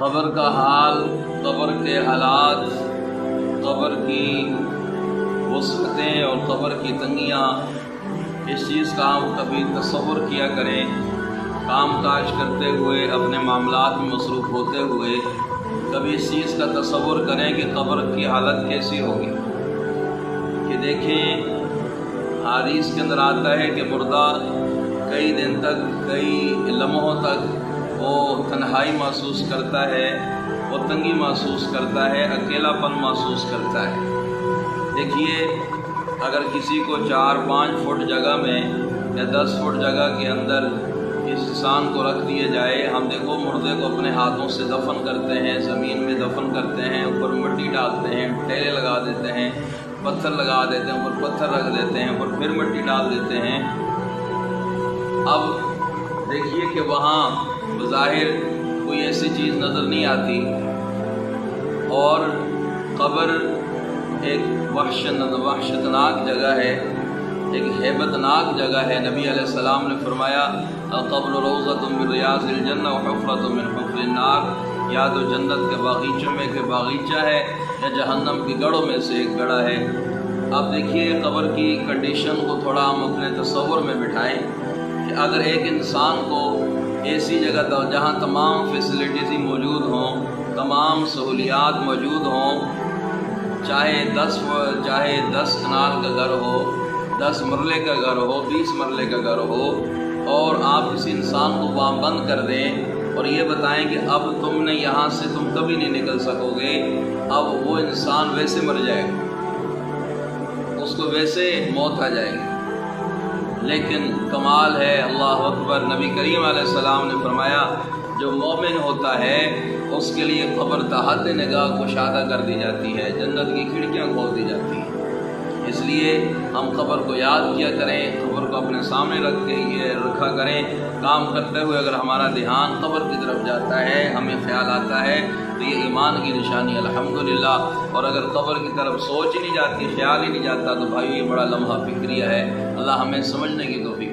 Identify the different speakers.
Speaker 1: قبر کا حال، قبر کے حالات، قبر کی وسعتیں اور قبر کی تنگیاں، اس چیز کا ہم کبھی تصور کیا کریں، کام کاج کرتے ہوئے، اپنے معاملات میں مصروف ہوتے ہوئے کبھی اس چیز کا تصور کریں کہ قبر کی حالت کیسی ہوگی۔ کہ دیکھیں حدیث کے اندر آتا ہے کہ مردہ کئی دن تک، کئی لمحوں تک وہ تنہائی محسوس کرتا ہے، وہ تنگی محسوس کرتا ہے، اکیلا پن محسوس کرتا ہے۔ دیکھیے اگر کسی کو 4-5 فٹ جگہ میں یا 10 فٹ جگہ کے اندر اس انسان کو رکھ دیا جائے، ہم دیکھو مردے کو اپنے ہاتھوں سے دفن کرتے ہیں، زمین میں دفن کرتے ہیں، اوپر مٹی ڈالتے ہیں، ٹیلے لگا دیتے ہیں، پتھر لگا دیتے ہیں، اوپر پتھر رکھ دیتے ہیں، اوپر پھر مٹی ڈال دیتے ہیں۔ اب دیکھیے کہ وہاں بظاہر کوئی ایسی چیز نظر نہیں آتی، اور قبر ایک وحشتناک جگہ ہے، ایک ہیبتناک جگہ ہے۔ نبی علیہ السلام نے فرمایا القبر روضۃ من ریاض الجنہ وحفرۃ من حفر النار، یا تو جنت کے باغیچوں میں ایک باغیچہ ہے یا جہنم کی گڑھوں میں سے ایک گڑھا ہے۔ اب دیکھیے قبر کی کنڈیشن کو تھوڑا ہم اپنے تصور میں بٹھائیں کہ اگر ایک انسان کو ایسی جگہ جہاں تمام فیسلٹیز موجود ہوں، تمام سہولیات موجود ہوں، چاہے 10 کنال کا گھر ہو، 10 مرلے کا گھر ہو، 20 مرلے کا گھر ہو، اور آپ کسی انسان کو وہاں بند کر دیں اور یہ بتائیں کہ اب تم نے یہاں سے تم کبھی نہیں نکل سکو گے، اب وہ انسان ویسے مر جائے گا، اس کو ویسے موت آ جائے گی۔ لیکن کمال ہے، اللہ اکبر، نبی کریم علیہ السلام نے فرمایا جو مومن ہوتا ہے اس کے لیے قبر تحت نگاہ کشادہ کر دی جاتی ہے، جنت کی کھڑکیاں کھول دی جاتی ہیں۔ اس لیے ہم قبر کو یاد کیا کریں، قبر کو اپنے سامنے رکھا کریں، کام کرتے ہوئے اگر ہمارا دھیان قبر کی طرف جاتا ہے، ہمیں خیال آتا ہے تو یہ ایمان کی نشانی الحمدللہ۔ اور اگر قبر کی طرف سوچ ہی نہیں جاتی، خیال ہی نہیں جاتا، تو بھائی یہ بڑا لمحہ فکریہ ہے۔ اللہ ہمیں سمجھنے کی توفیق